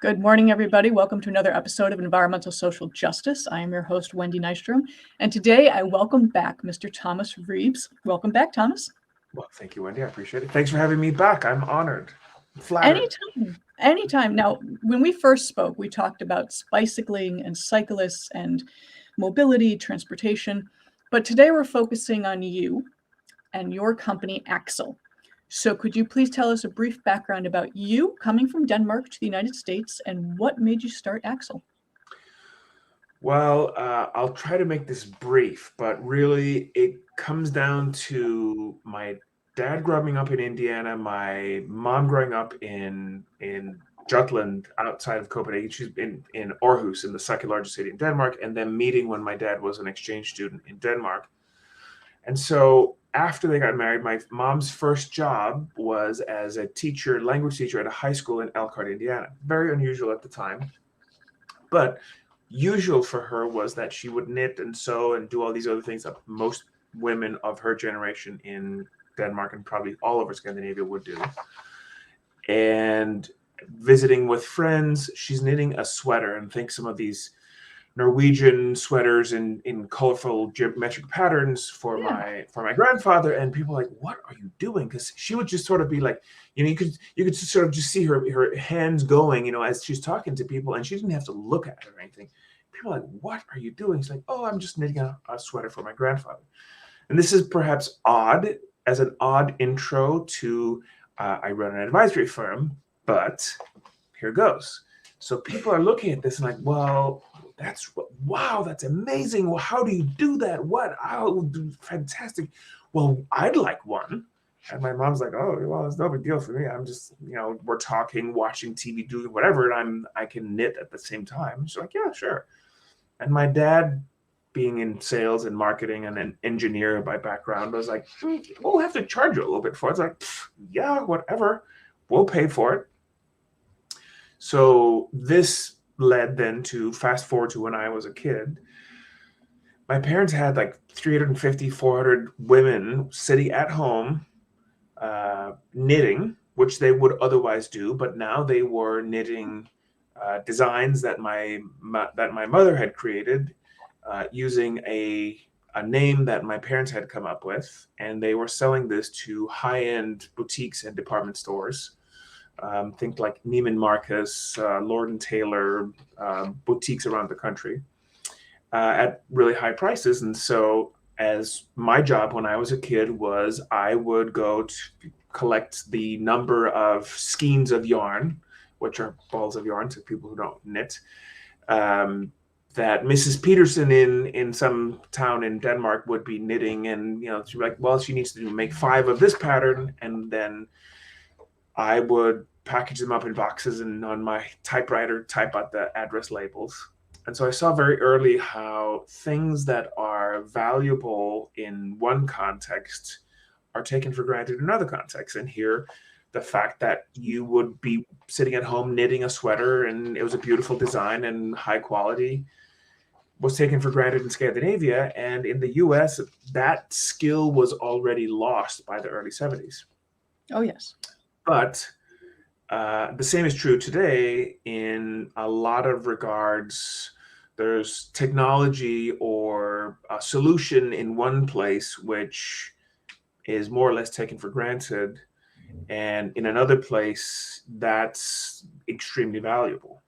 Good morning, everybody. Welcome to another episode of Environmental Social Justice. I am your host, Wendy Nystrom, and today I welcome back Mr. Thomas Riebs. Welcome back, Thomas. Well, thank you, Wendy. I appreciate it. Thanks for having me back. I'm honored. Flattered. Anytime. Now, when we first spoke, we talked about bicycling and cyclists and mobility, transportation, but today we're focusing on you and your company, AXEL. So could you please tell us a brief background about you coming from Denmark to the United States and what made you start AXEL? Well, I'll try to make this brief, but really it comes down to my dad growing up in Indiana, my mom growing up in Jutland outside of Copenhagen. She's in Aarhus, in the second largest city in Denmark, and then meeting when my dad was an exchange student in Denmark. And so after they got married, my mom's first job was as a teacher, language teacher at a high school in Elkhart, Indiana. Very unusual at the time. But usual for her was that she would knit and sew and do all these other things that most women of her generation in Denmark and probably all over Scandinavia would do. And visiting with friends, she's knitting a sweater, and think some of these Norwegian sweaters in colorful geometric patterns for my grandfather, and people are like, what are you doing? Because she would just sort of be like, you could just sort of just see her hands going, as she's talking to people, and she didn't have to look at it or anything. People are like, what are you doing? She's like, oh, I'm just knitting a sweater for my grandfather. And this is perhaps odd, as an odd intro to I run an advisory firm, but here goes. So people are looking at this and like, well, wow, that's amazing. Well, how do you do that? What? Oh, fantastic. Well, I'd like one. And my mom's like, oh, well, it's no big deal for me. I'm just, we're talking, watching TV, doing whatever, and I can knit at the same time. She's like, yeah, sure. And my dad, being in sales and marketing and an engineer by background, was like, we'll have to charge you a little bit for it. It's like, yeah, whatever. We'll pay for it. So this led then to fast forward to when I was a kid. My parents had like 350, 400 women sitting at home knitting, which they would otherwise do, but now they were knitting designs that my mother had created using a name that my parents had come up with, and they were selling this to high-end boutiques and department stores. Think like Neiman Marcus, Lord & Taylor, boutiques around the country at really high prices. And so as my job when I was a kid was, I would go to collect the number of skeins of yarn, which are balls of yarn to people who don't knit, that Mrs. Peterson in some town in Denmark would be knitting. And, she'd be like, well, she needs to make 5 of this pattern. And then I would package them up in boxes and on my typewriter type out the address labels. And so I saw very early how things that are valuable in one context are taken for granted in other contexts. And here, the fact that you would be sitting at home knitting a sweater and it was a beautiful design and high quality was taken for granted in Scandinavia. And in the US, that skill was already lost by the early 70s. Oh, yes. But the same is true today in a lot of regards. There's technology or a solution in one place which is more or less taken for granted, and in another place that's extremely valuable.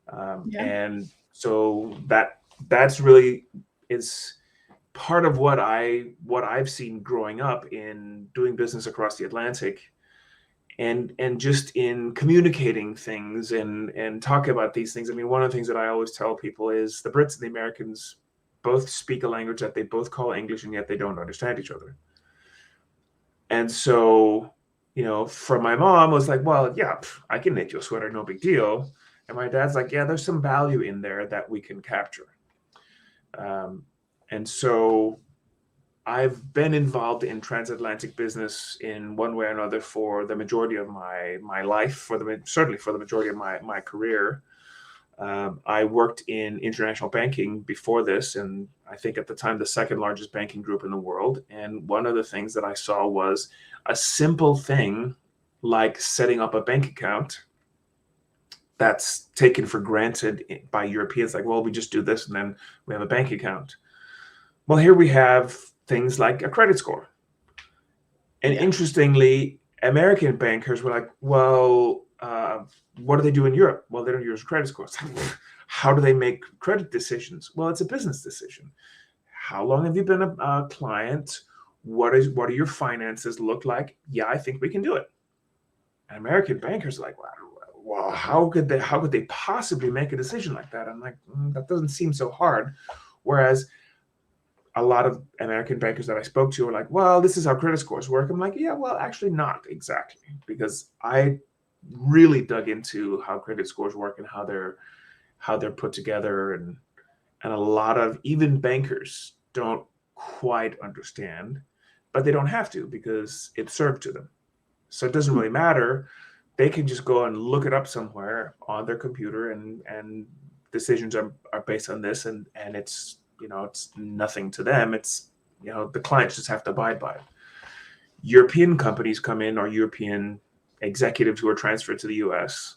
And so that's really is part of what I've seen growing up in doing business across the Atlantic. And just in communicating things and talking about these things. I mean, one of the things that I always tell people is the Brits and the Americans both speak a language that they both call English, and yet they don't understand each other. And so, from my mom was like, well, yeah, I can knit you a sweater, no big deal. And my dad's like, yeah, there's some value in there that we can capture. And so I've been involved in transatlantic business in one way or another for the majority of my life, certainly for the majority of my career. I worked in international banking before this, and I think at the time the second largest banking group in the world. And one of the things that I saw was a simple thing like setting up a bank account that's taken for granted by Europeans. Like, well, we just do this and then we have a bank account. Well, here we have things like a credit score. And interestingly, American bankers were like, well, what do they do in Europe? Well, they don't use credit scores. How do they make credit decisions? Well, it's a business decision. How long have you been a client? What do your finances look like? Yeah, I think we can do it. And American bankers are like, well, how could they possibly make a decision like that? I'm like, that doesn't seem so hard. Whereas a lot of American bankers that I spoke to are like, well, this is how credit scores work. I'm like, yeah, well, actually not exactly, because I really dug into how credit scores work and how they're put together, and a lot of even bankers don't quite understand, but they don't have to because it's served to them. So it doesn't really matter. They can just go and look it up somewhere on their computer, and decisions are based on this, and it's, it's nothing to them. It's, the clients just have to abide by it. European companies come in, or European executives who are transferred to the US,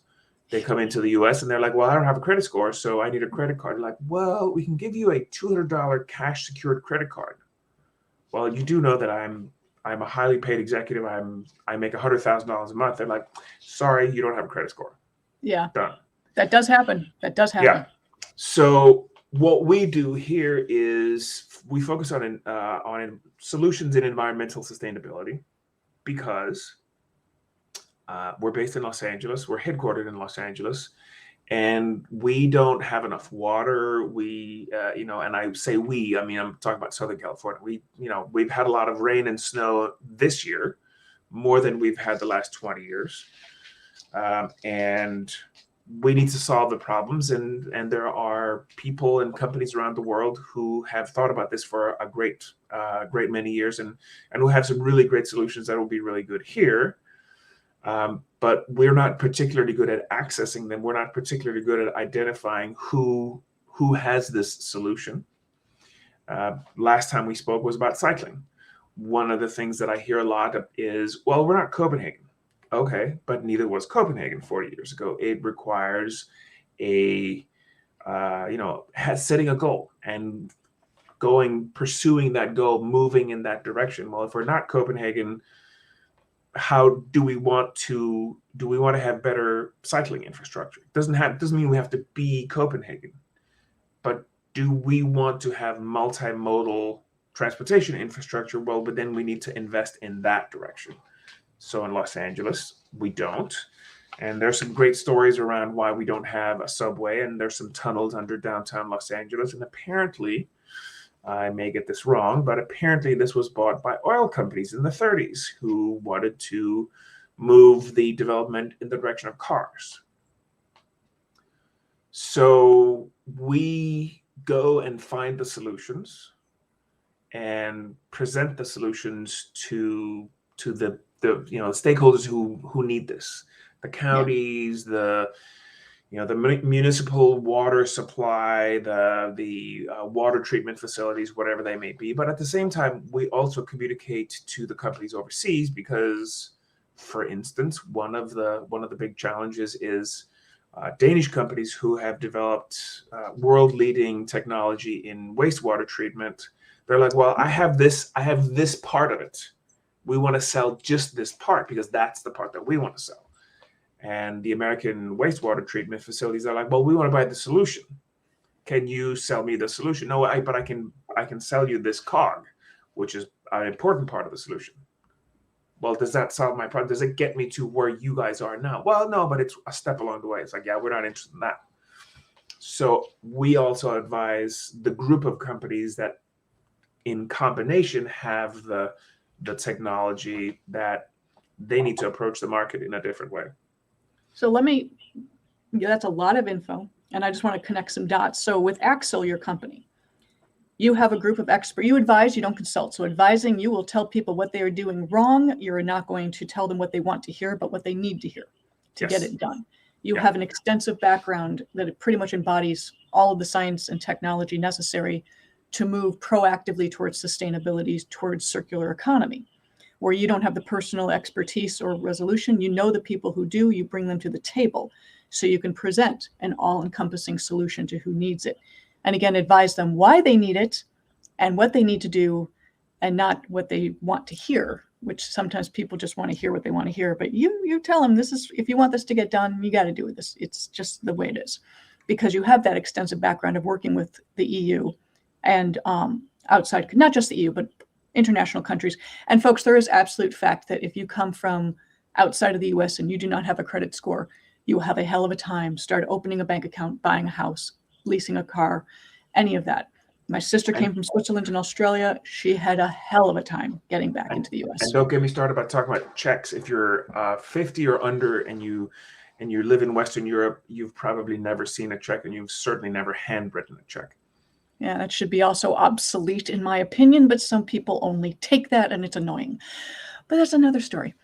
they come into the US and they're like, well, I don't have a credit score, so I need a credit card. Like, well, we can give you a $200 cash secured credit card. Well, you do know that I'm a highly paid executive. I make $100,000 a month. They're like, sorry, you don't have a credit score. Yeah. Done. That does happen. Yeah. So what we do here is we focus on solutions in environmental sustainability, because we're based in Los Angeles. We're headquartered in Los Angeles, and we don't have enough water. We, and I say we, I mean, I'm talking about Southern California. We've had a lot of rain and snow this year, more than we've had the last 20 years. And we need to solve the problems. And there are people and companies around the world who have thought about this for a great many years, and who have some really great solutions that will be really good here. But we're not particularly good at accessing them. We're not particularly good at identifying who has this solution. Last time we spoke was about cycling. One of the things that I hear a lot of is, well, we're not Copenhagen. Okay, but neither was Copenhagen 40 years ago. It requires setting a goal and pursuing that goal, moving in that direction. Well, if we're not Copenhagen, how do we want to have better cycling infrastructure? It doesn't mean we have to be Copenhagen, but do we want to have multimodal transportation infrastructure? Well, but then we need to invest in that direction. So in Los Angeles, we don't. And there's some great stories around why we don't have a subway, and there's some tunnels under downtown Los Angeles. And apparently, I may get this wrong, but apparently this was bought by oil companies in the 30s who wanted to move the development in the direction of cars. So we go and find the solutions and present the solutions to the stakeholders who need this, the counties, the municipal water supply, the water treatment facilities, whatever they may be. But at the same time, we also communicate to the companies overseas, because, for instance, one of the big challenges is Danish companies who have developed world-leading technology in wastewater treatment. They're like, well, I have this part of it. We want to sell just this part because that's the part that we want to sell. And the American wastewater treatment facilities are like, well, we want to buy the solution. Can you sell me the solution? No, but I can sell you this cog, which is an important part of the solution. Well, does that solve my problem? Does it get me to where you guys are now? Well, no, but it's a step along the way. It's like, yeah, we're not interested in that. So we also advise the group of companies that in combination have the technology that they need to approach the market in a different way. So that's a lot of info, and I just want to connect some dots. So with AXEL, your company, you have a group of experts. You advise, you don't consult. So advising, you will tell people what they are doing wrong. You're not going to tell them what they want to hear, but what they need to hear to get it done. You have an extensive background that it pretty much embodies all of the science and technology necessary to move proactively towards sustainability, towards circular economy. where you don't have the personal expertise or resolution. You know the people who do, you bring them to the table so you can present an all-encompassing solution to who needs it. And again, advise them why they need it and what they need to do, and not what they want to hear, which sometimes people just want to hear what they want to hear. But you tell them, this is, if you want this to get done, you got to do this. It's just the way it is, because you have that extensive background of working with the EU and outside, not just the EU, but international countries. And folks, there is absolute fact that if you come from outside of the US and you do not have a credit score, you will have a hell of a time start opening a bank account, buying a house, leasing a car, any of that. My sister came from Switzerland and Australia. She had a hell of a time getting back into the US. And don't get me started about talking about checks. If you're 50 or under and you live in Western Europe, you've probably never seen a check, and you've certainly never handwritten a check. Yeah, that should be also obsolete in my opinion, but some people only take that and it's annoying. But that's another story.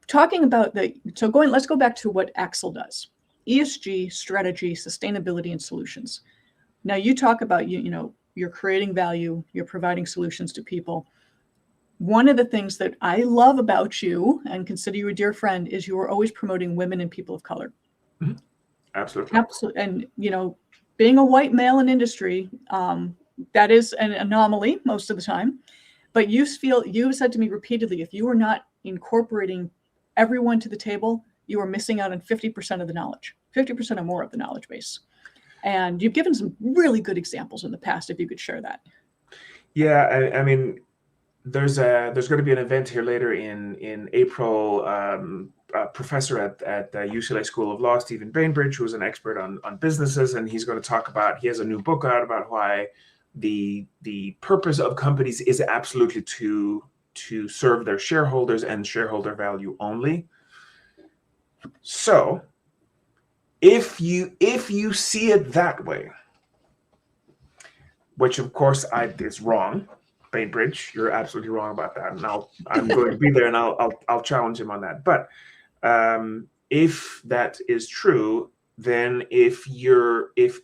Talking about let's go back to what AXEL does. ESG, strategy, sustainability, and solutions. Now you talk about, you're creating value, you're providing solutions to people. One of the things that I love about you and consider you a dear friend is you are always promoting women and people of color. Mm-hmm. Absolutely. Absolutely. And, being a white male in industry, that is an anomaly most of the time. But you've said to me repeatedly, if you are not incorporating everyone to the table, you are missing out on 50% of the knowledge, 50% or more of the knowledge base. And you've given some really good examples in the past, if you could share that. Yeah, I mean, there's going to be an event here later in April. A professor at UCLA School of Law, Stephen Bainbridge, who's an expert on businesses, and he's going to talk about, he has a new book out about why the purpose of companies is absolutely to serve their shareholders and shareholder value only. So if you see it that way, which of course is wrong, Bainbridge, you're absolutely wrong about that, and I'm going to be there and I'll challenge him on that. But if that is true, then if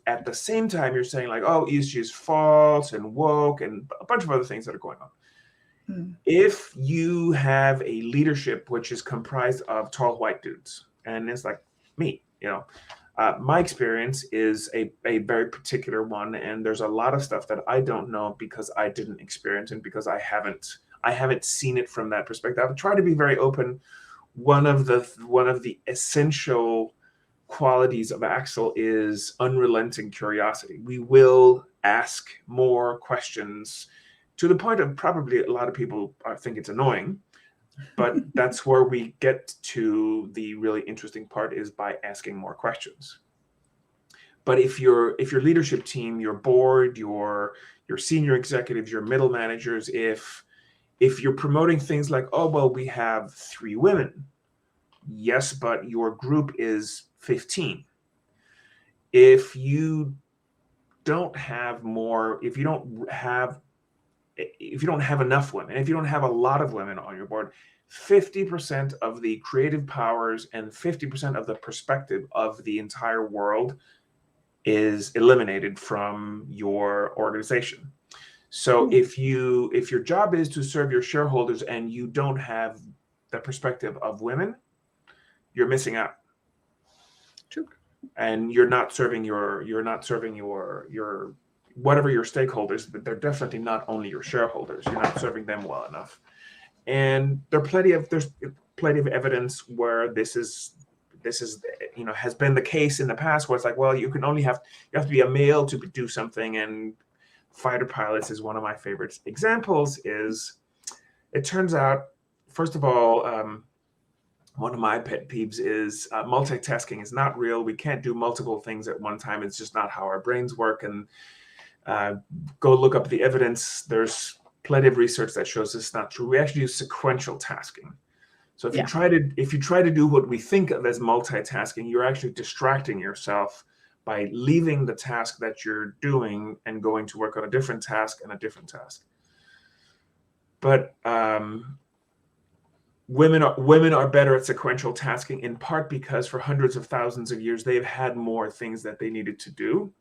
at the same time you're saying like, oh, ESG is false and woke and a bunch of other things that are going on, if you have a leadership which is comprised of tall white dudes, and it's like me, my experience is a very particular one, and there's a lot of stuff that I don't know because I didn't experience and because I haven't seen it from that perspective. I try to be very open. One of the essential qualities of AXEL is unrelenting curiosity. We will ask more questions to the point of probably a lot of people think it's annoying, but that's where we get to the really interesting part, is by asking more questions. But if your leadership team, your board, your senior executives, your middle managers, if you're promoting things like, oh, well, we have 3 women. Yes, but your group is 15. If you don't have if you don't have enough women, if you don't have a lot of women on your board, 50% of the creative powers and 50% of the perspective of the entire world is eliminated from your organization. So if your job is to serve your shareholders and you don't have the perspective of women, you're missing out. True. And you're not serving your whatever your stakeholders, but they're definitely not only your shareholders. You're not serving them well enough. And there's plenty of evidence where this is has been the case in the past, where it's like, well, you have to be a male to do something. And fighter pilots is one of my favorite examples. It turns out, first of all, one of my pet peeves is multitasking is not real. We can't do multiple things at one time. It's just not how our brains work. And go look up the evidence. There's plenty of research that shows this is not true. We actually do sequential tasking. So if you try to do what we think of as multitasking, you're actually distracting yourself by leaving the task that you're doing and going to work on a different task and a different task. But women are better at sequential tasking, in part because for hundreds of thousands of years they've had more things that they needed to do.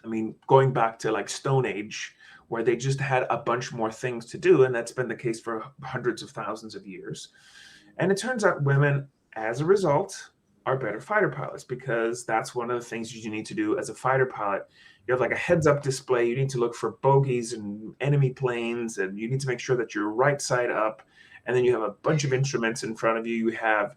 I mean, going back to like Stone Age, where they just had a bunch more things to do. And that's been the case for hundreds of thousands of years. And it turns out women, as a result, are better fighter pilots, because that's one of the things you need to do as a fighter pilot. You have like a heads-up display. You need to look for bogeys and enemy planes, and you need to make sure that you're right side up. And then you have a bunch of instruments in front of you. You have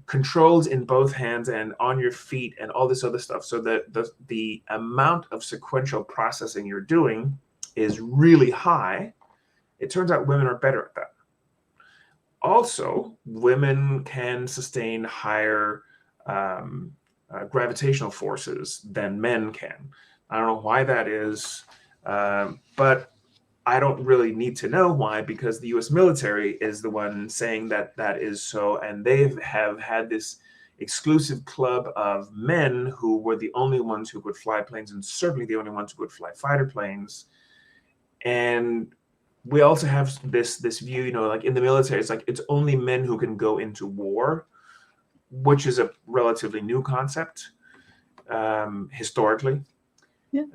controls in both hands and on your feet and all this other stuff. So the amount of sequential processing you're doing is really high. It turns out women are better at that. Also, women can sustain higher gravitational forces than men can. I don't know why that is, but I don't really need to know why, because the US military is the one saying that that is so, and they have had this exclusive club of men who were the only ones who could fly planes, and certainly the only ones who could fly fighter planes. And we also have this view, you know, like in the military, it's like it's only men who can go into war, which is a relatively new concept historically. Yeah.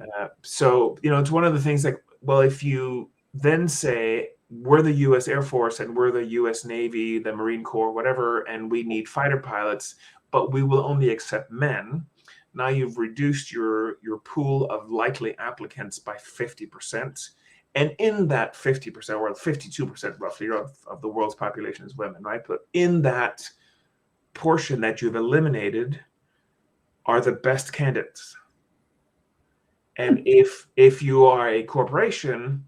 So, you know, it's one of the things like, well, if you then say we're the US Air Force and we're the US Navy, the Marine Corps, whatever, and we need fighter pilots, but we will only accept men. Now you've reduced your pool of likely applicants by 50%. And in that 50%, or 52% roughly, of the world's population is women, right? But in that portion that you've eliminated are the best candidates. And if you are a corporation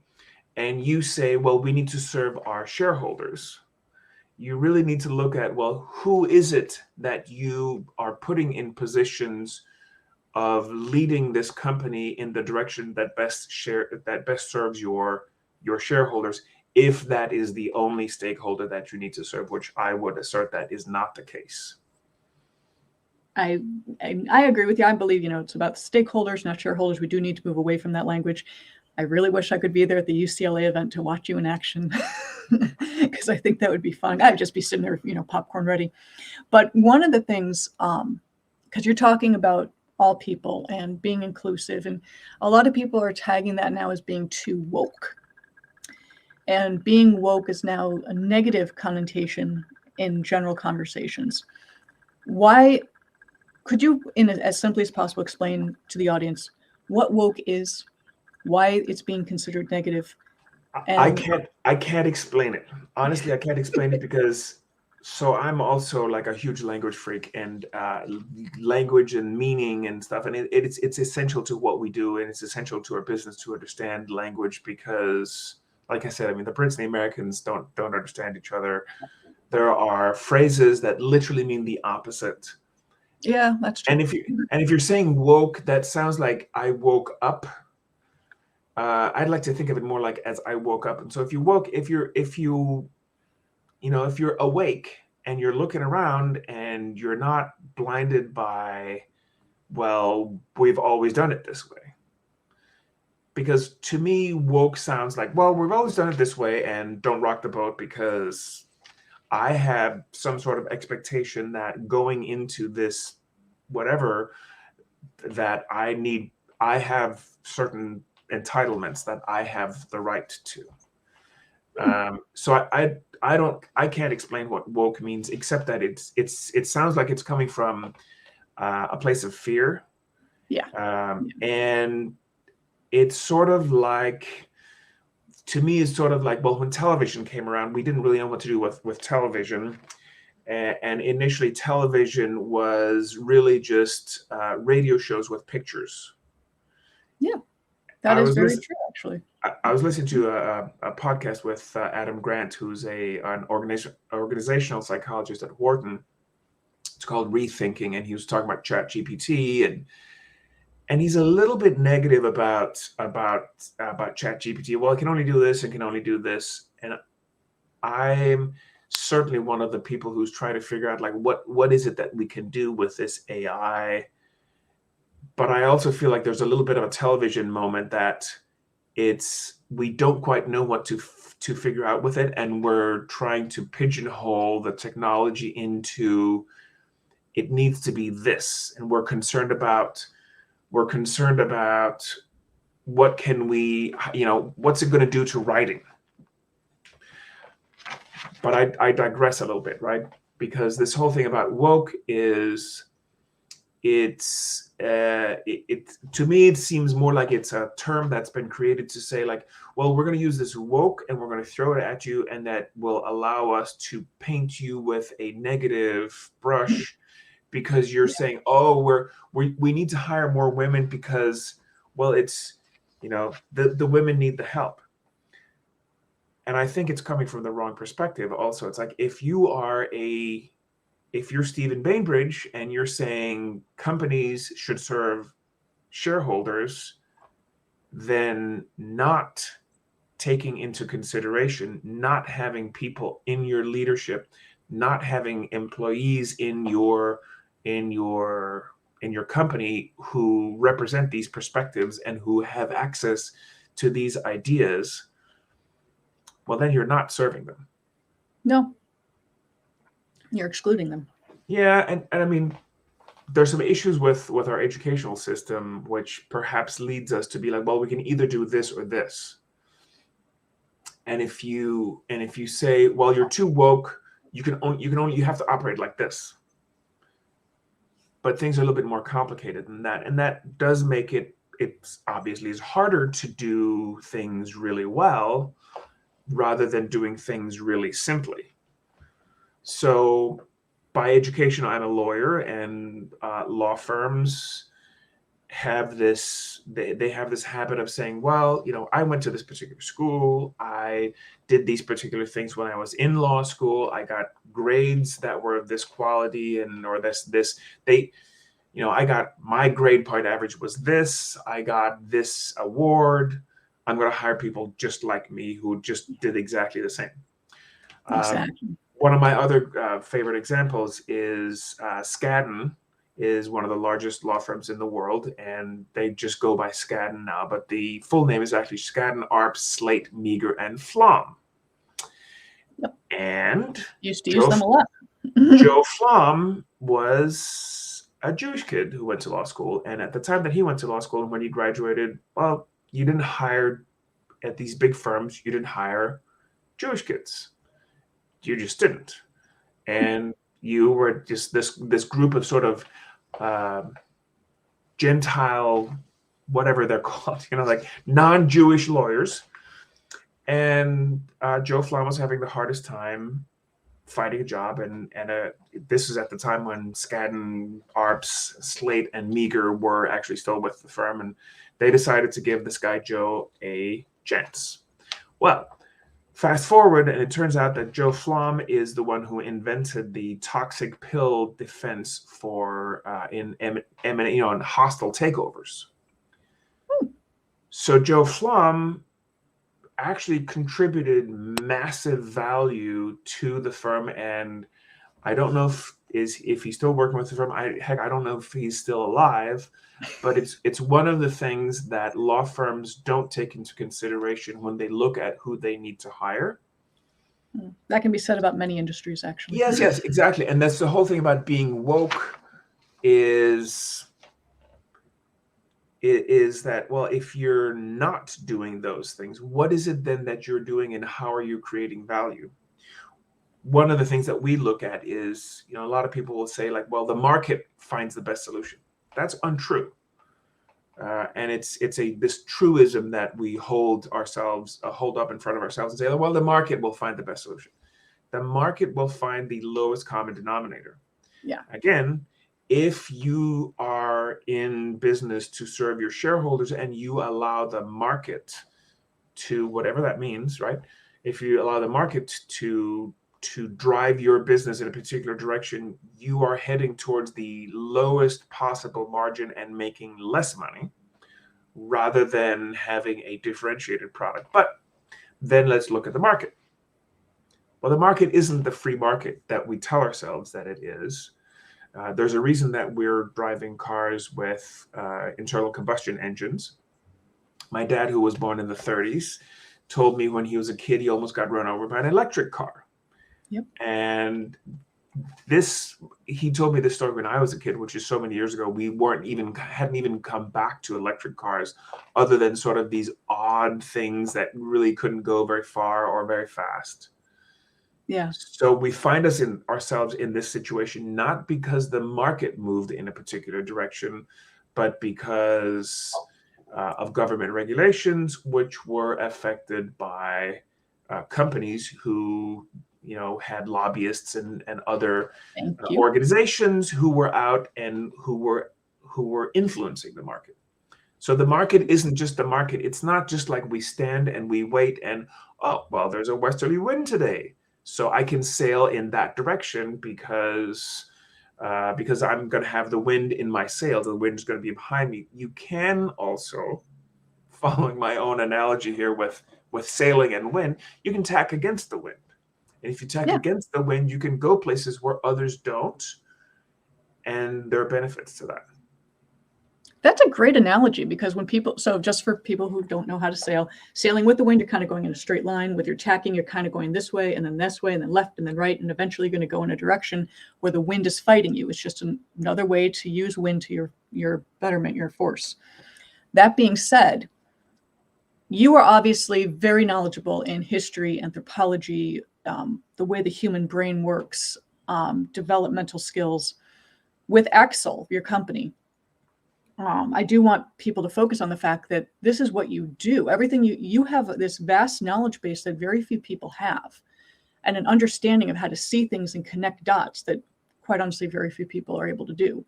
and you say, well, we need to serve our shareholders, you really need to look at, well, who is it that you are putting in positions of leading this company in the direction that best serves your shareholders, if that is the only stakeholder that you need to serve, which I would assert that is not the case. I agree with you. I believe, you know, it's about stakeholders, not shareholders. We do need to move away from that language. I really wish I could be there at the UCLA event to watch you in action, because I think that would be fun. I'd just be sitting there, you know, popcorn ready. But one of the things, because you're talking about all people and being inclusive, and a lot of people are tagging that now as being too woke. And being woke is now a negative connotation in general conversations. Why? Could you, in as simply as possible, explain to the audience what woke is, why it's being considered negative? And I can't explain it. Honestly, I can't explain it, because so I'm also like a huge language freak, and language and meaning and stuff, and it's essential to what we do, and it's essential to our business to understand language, because, like I said, I mean, the Brits and the Americans don't understand each other. There are phrases that literally mean the opposite. Yeah, that's true. And if you're saying woke, that sounds like I woke up. I'd like to think of it more like as I woke up. And so if you're awake and you're looking around and you're not blinded by, well, we've always done it this way. Because to me, woke sounds like, well, we've always done it this way, and don't rock the boat, because I have some sort of expectation that going into this, whatever, that I have certain entitlements that I have the right to. So I can't explain what woke means, except that it sounds like it's coming from a place of fear. Yeah. And it's sort of like, to me, it's sort of like, well, when television came around, we didn't really know what to do with television. And initially, television was really just radio shows with pictures. Yeah, that is very true, actually. I was listening to a podcast with Adam Grant, who's an organizational psychologist at Wharton. It's called Rethinking, and he was talking about ChatGPT, and he's a little bit negative about ChatGPT. Well, it can only do this and can only do this, and I'm certainly one of the people who's trying to figure out, like, what is it that we can do with this AI. But I also feel like there's a little bit of a television moment that we don't quite know what to figure out with it, and we're trying to pigeonhole the technology into, it needs to be this, and we're concerned about what can we, what's it going to do to writing? But I digress a little bit, right? Because this whole thing about woke is, to me, it seems more like it's a term that's been created to say like, well, we're going to use this woke and we're going to throw it at you, and that will allow us to paint you with a negative brush because you're saying, oh, we need to hire more women because, well, it's, the women need the help. And I think it's coming from the wrong perspective also. It's like, if you're Stephen Bainbridge and you're saying companies should serve shareholders, then not taking into consideration, not having people in your leadership, not having employees in your company who represent these perspectives and who have access to these ideas, well, then you're not serving them. No. You're excluding them. Yeah, and I mean, there's some issues with our educational system, which perhaps leads us to be like, well, we can either do this or this. And if you say, well, you're too woke, you have to operate like this. But things are a little bit more complicated than that, and that does make it's obviously is harder to do things really well rather than doing things really simply. So by education, I'm a lawyer, and law firms have this, they have this habit of saying, well, I went to this particular school, I did these particular things when I was in law school, I got grades that were of this quality, or this, I got, my grade point average was this, I got this award, I'm going to hire people just like me who just did exactly the same. Exactly. One of my other favorite examples is Skadden is one of the largest law firms in the world, and they just go by Skadden now, but the full name is actually Skadden, Arps, Slate, Meagher, and Flom. Yep. And used to use them a lot. Joe Flom was a Jewish kid who went to law school, and at the time that he went to law school and when he graduated, well, you didn't hire, at these big firms, you didn't hire Jewish kids. You just didn't. And you were just this group of sort of Gentile, whatever they're called, like non-Jewish lawyers. And Joe Flom was having the hardest time finding a job. And this was at the time when Skadden, Arps, Slate, and Meagher were actually still with the firm. And they decided to give this guy, Joe, a chance. Well, fast forward, and it turns out that Joe Flom is the one who invented the toxic pill defense for in hostile takeovers. So Joe Flom actually contributed massive value to the firm, and I don't know if he's still working with the firm. I don't know if he's still alive, but it's one of the things that law firms don't take into consideration when they look at who they need to hire. That can be said about many industries, actually. Yes, exactly. And that's the whole thing about being woke is that, well, if you're not doing those things, what is it then that you're doing, and how are you creating value? One of the things that we look at is, a lot of people will say like, well, the market finds the best solution. That's untrue. And it's this truism that we hold up in front of ourselves and say, well, the market will find the best solution. The market will find the lowest common denominator. Yeah. Again, if you are in business to serve your shareholders and you allow the market to, whatever that means, right? If you allow the market to drive your business in a particular direction, you are heading towards the lowest possible margin and making less money rather than having a differentiated product. But then let's look at the market. Well, the market isn't the free market that we tell ourselves that it is. There's a reason that we're driving cars with internal combustion engines. My dad, who was born in the 30s, told me when he was a kid, he almost got run over by an electric car. Yep. And he told me this story when I was a kid, which is so many years ago. We hadn't even come back to electric cars, other than sort of these odd things that really couldn't go very far or very fast. Yeah. So we find ourselves in this situation, not because the market moved in a particular direction, but because of government regulations, which were affected by companies who, had lobbyists and other Thank you. organizations who were out and who were influencing the market. So the market isn't just the market. It's not just like we stand and we wait and, oh, well, there's a westerly wind today, so I can sail in that direction because I'm going to have the wind in my sails. The wind is going to be behind me. You can also, following my own analogy here with sailing and wind, you can tack against the wind. And if you tack against the wind, you can go places where others don't. And there are benefits to that. That's a great analogy, because so just for people who don't know how to sail, sailing with the wind, you're kind of going in a straight line. With your tacking, you're kind of going this way and then left and then right, and eventually going to go in a direction where the wind is fighting you. It's just another way to use wind to your betterment, your force. That being said, you are obviously very knowledgeable in history, anthropology, the way the human brain works, developmental skills. With AXEL, your company, I do want people to focus on the fact that this is what you do. Everything you have this vast knowledge base that very few people have, and an understanding of how to see things and connect dots that, quite honestly, very few people are able to do.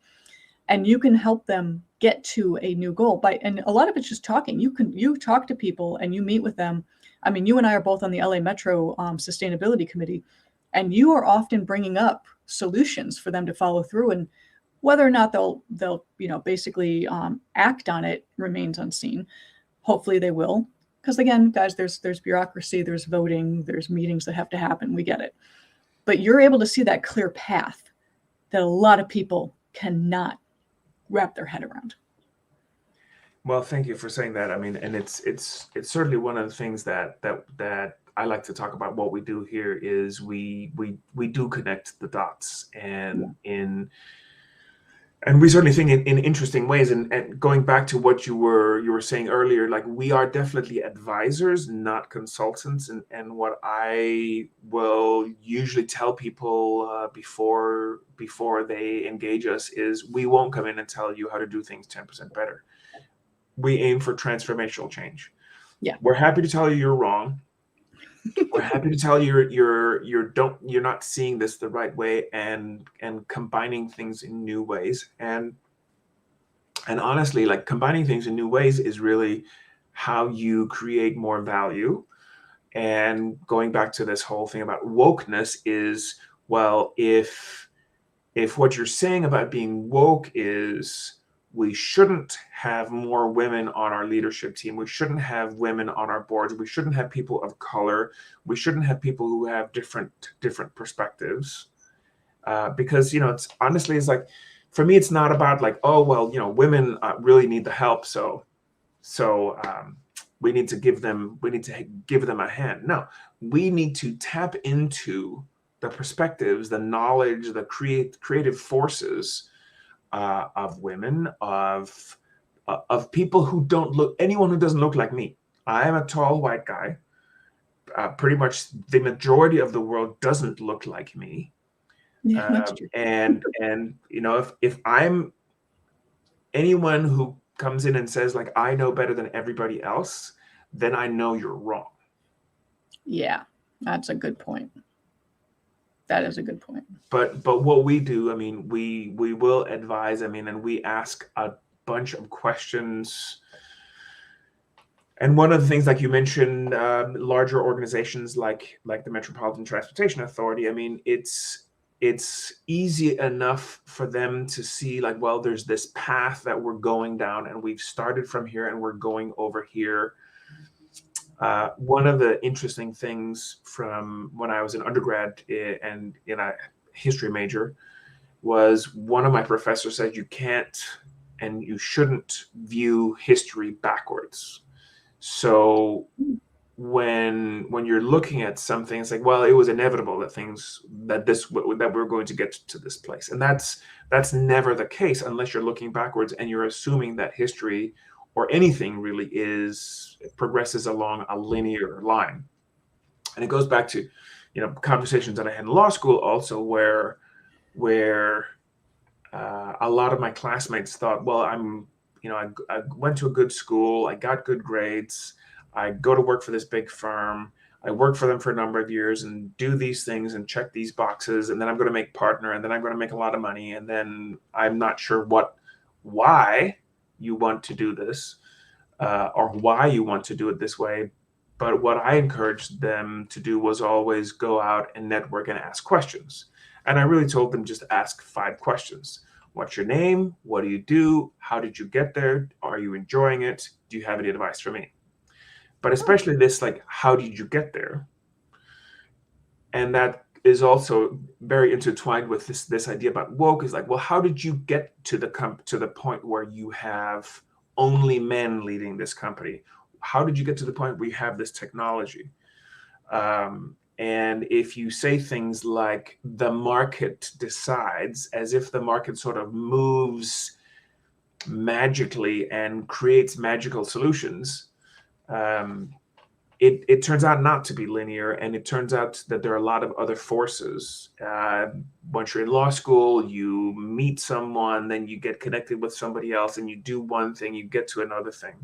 And you can help them get to a new goal and a lot of it's just talking. You talk to people and you meet with them. I mean, you and I are both on the LA Metro Sustainability Committee, and you are often bringing up solutions for them to follow through, and whether or not they'll basically act on it remains unseen. Hopefully they will, because again, guys, there's bureaucracy, there's voting, there's meetings that have to happen. We get it, but you're able to see that clear path that a lot of people cannot wrap their head around. Well, thank you for saying that. I mean, and it's certainly one of the things that I like to talk about. What we do here is we do connect the dots, and we certainly think in interesting ways. And going back to what you were saying earlier, like, we are definitely advisors, not consultants. And what I will usually tell people before they engage us is, we won't come in and tell you how to do things 10% better. We aim for transformational change. Yeah, we're happy to tell you you're wrong. We're happy to tell you you're not seeing this the right way, and combining things in new ways. And honestly, like, combining things in new ways is really how you create more value. And going back to this whole thing about wokeness is, well, if what you're saying about being woke is, we shouldn't have more women on our leadership team, we shouldn't have women on our boards, we shouldn't have people of color, we shouldn't have people who have different perspectives, because it's honestly, it's like, for me, it's not about like, oh, well, women really need the help, so we need to give them a hand. No, we need to tap into the perspectives, the knowledge, the creative forces of women, of people who anyone who doesn't look like me. I am a tall white guy. Pretty much the majority of the world doesn't look like me. Yeah, that's true. And if I'm anyone who comes in and says, like, I know better than everybody else, then I know you're wrong. Yeah, that's a good point. That is a good point. But what we do, I mean, we will advise, I mean, and we ask a bunch of questions. And one of the things, like you mentioned, larger organizations like the Metropolitan Transportation Authority, I mean, it's easy enough for them to see, like, well, there's this path that we're going down, and we've started from here and we're going over here. One of the interesting things from when I was an undergrad and in a history major was, one of my professors said, you can't and you shouldn't view history backwards. So when you're looking at something, it's like, well, it was inevitable that that we're going to get to this place, and that's never the case unless you're looking backwards and you're assuming that history or anything really progresses along a linear line. And it goes back to, conversations that I had in law school also, where a lot of my classmates thought, well, I went to a good school, I got good grades, I go to work for this big firm, I work for them for a number of years and do these things and check these boxes, and then I'm going to make partner, and then I'm going to make a lot of money, and then I'm not sure why you want to do this, or why you want to do it this way. But what I encouraged them to do was always go out and network and ask questions. And I really told them just ask 5 questions. What's your name? What do you do? How did you get there? Are you enjoying it? Do you have any advice for me? But especially this, like, how did you get there? And that is also very intertwined with this idea about woke, is like, well, how did you get to the point where you have only men leading this company? How did you get to the point where you have this technology? And if you say things like the market decides, as if the market sort of moves magically and creates magical solutions, it turns out not to be linear, and it turns out that there are a lot of other forces. Once you're in law school, you meet someone, then you get connected with somebody else, and you do one thing, you get to another thing.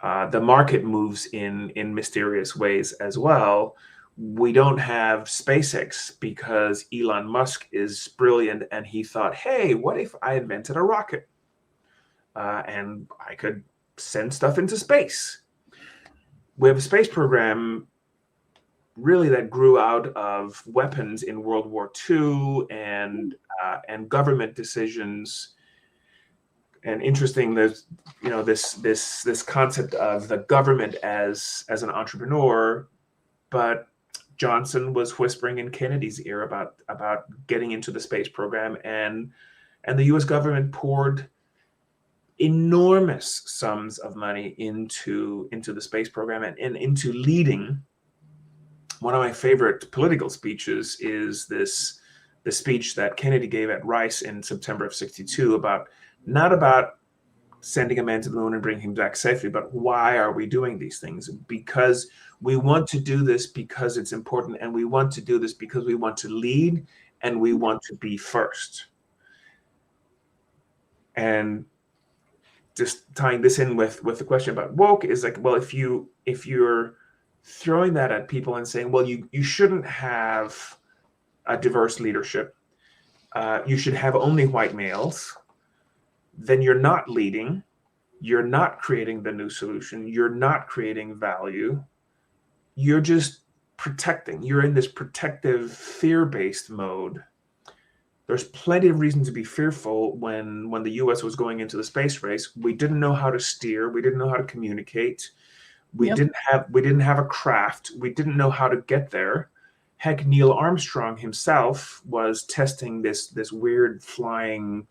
The market moves in mysterious ways as well. We don't have SpaceX because Elon Musk is brilliant and he thought, hey, what if I invented a rocket and I could send stuff into space? We have a space program really that grew out of weapons in World War II and government decisions. And interesting, there's this concept of the government as an entrepreneur, but Johnson was whispering in Kennedy's ear about getting into the space program, and the U.S. government poured enormous sums of money into the space program and into leading. One of my favorite political speeches is the speech that Kennedy gave at Rice in September of '62 not about sending a man to the moon and bringing him back safely, but why are we doing these things? Because we want to do this because it's important, and we want to do this because we want to lead and we want to be first. And just tying this in with the question about woke is like, well, if you're throwing that at people and saying, well, you shouldn't have a diverse leadership, you should have only white males, then you're not leading, you're not creating the new solution, you're not creating value, you're just protecting. You're in this protective, fear-based mode. There's plenty of reason to be fearful when the US was going into the space race. We didn't know how to steer, we didn't know how to communicate, we didn't have a craft, we didn't know how to get there. Heck, Neil Armstrong himself was testing this weird flying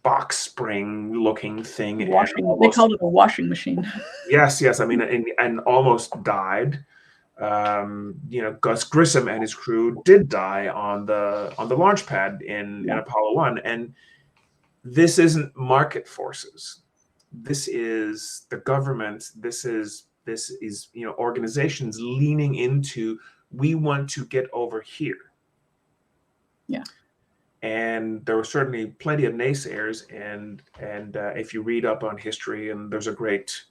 box spring looking thing. They called it a washing machine. Yes. I mean, and almost died. Gus Grissom and his crew did die on the launch pad in Apollo 1. And this isn't market forces. This is the government. This is organizations leaning into, we want to get over here. Yeah. And there were certainly plenty of naysayers, and if you read up on history, and there's a great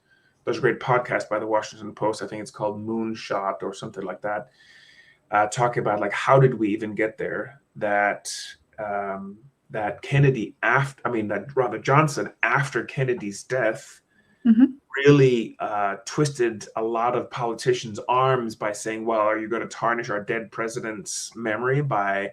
podcast by the Washington Post, I think it's called Moonshot or something like that, talking about like, how did we even get there? That Johnson, after Kennedy's death, really twisted a lot of politicians' arms by saying, well, are you going to tarnish our dead president's memory by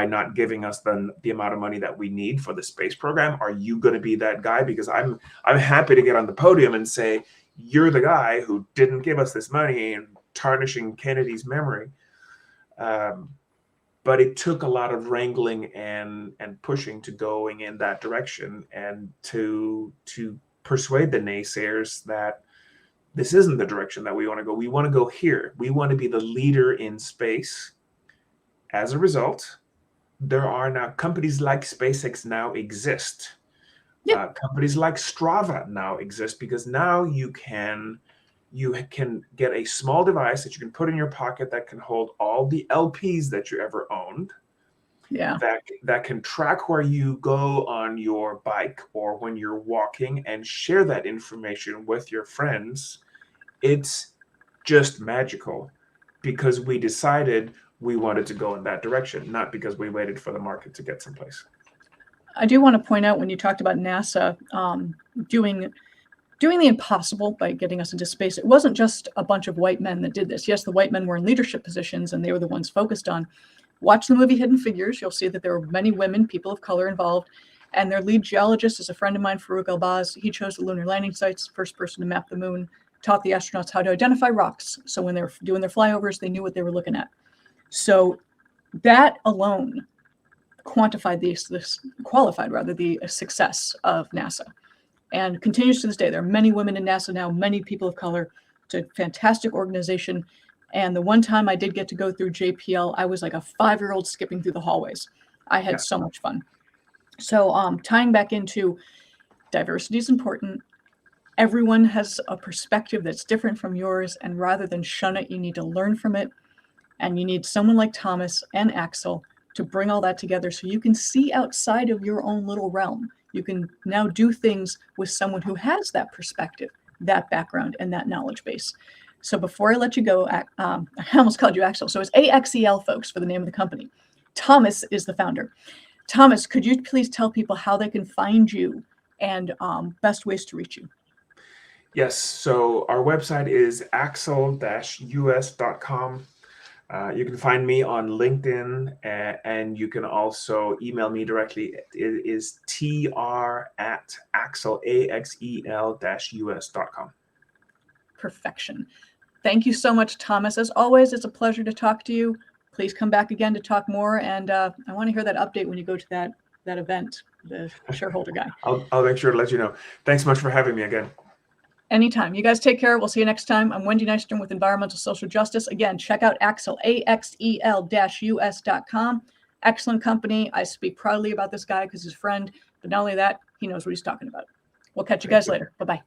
not giving us the amount of money that we need for the space program? Are you going to be that guy? Because I'm happy to get on the podium and say, you're the guy who didn't give us this money and tarnishing Kennedy's memory. But it took a lot of wrangling and pushing to going in that direction, and to persuade the naysayers that this isn't the direction that we want to go. We want to go here. We want to be the leader in space. As a result, there are now companies like SpaceX now exist. Yep. Companies like Strava now exist because now you can get a small device that you can put in your pocket that can hold all the LPs that you ever owned. Yeah. That can track where you go on your bike or when you're walking and share that information with your friends. It's just magical because we decided we wanted to go in that direction, not because we waited for the market to get someplace. I do want to point out when you talked about NASA doing the impossible by getting us into space, it wasn't just a bunch of white men that did this. Yes, the white men were in leadership positions and they were the ones focused on. Watch the movie Hidden Figures. You'll see that there were many women, people of color involved. And their lead geologist is a friend of mine, 𝒉𝒂𝒏𝒈. He chose the lunar landing sites, first person to map the moon, taught the astronauts how to identify rocks. So when they're doing their flyovers, they knew what they were looking at. So that alone qualified the success of NASA, and continues to this day. There are many women in NASA now, many people of color. It's a fantastic organization. And the one time I did get to go through JPL, I was like a 5-year-old skipping through the hallways. I had so much fun. So tying back into diversity is important. Everyone has a perspective that's different from yours. And rather than shun it, you need to learn from it. And you need someone like Thomas and AXEL to bring all that together so you can see outside of your own little realm. You can now do things with someone who has that perspective, that background, and that knowledge base. So before I let you go, I almost called you AXEL. So it's AXEL, folks, for the name of the company. Thomas is the founder. Thomas, could you please tell people how they can find you and best ways to reach you? Yes. So our website is AXEL-US.com. You can find me on LinkedIn, and you can also email me directly. It is tr@AXEL-US.com. Perfection. Thank you so much, Thomas. As always, it's a pleasure to talk to you. Please come back again to talk more. And I want to hear that update when you go to that event, the shareholder guy. I'll make sure to let you know. Thanks so much for having me again. Anytime. You guys take care. We'll see you next time. I'm Wendy Nystrom with Environmental Social Justice. Again, check out AXEL, AXEL-US.com. Excellent company. I speak proudly about this guy because he's a friend. But not only that, he knows what he's talking about. We'll catch you guys later. Bye-bye.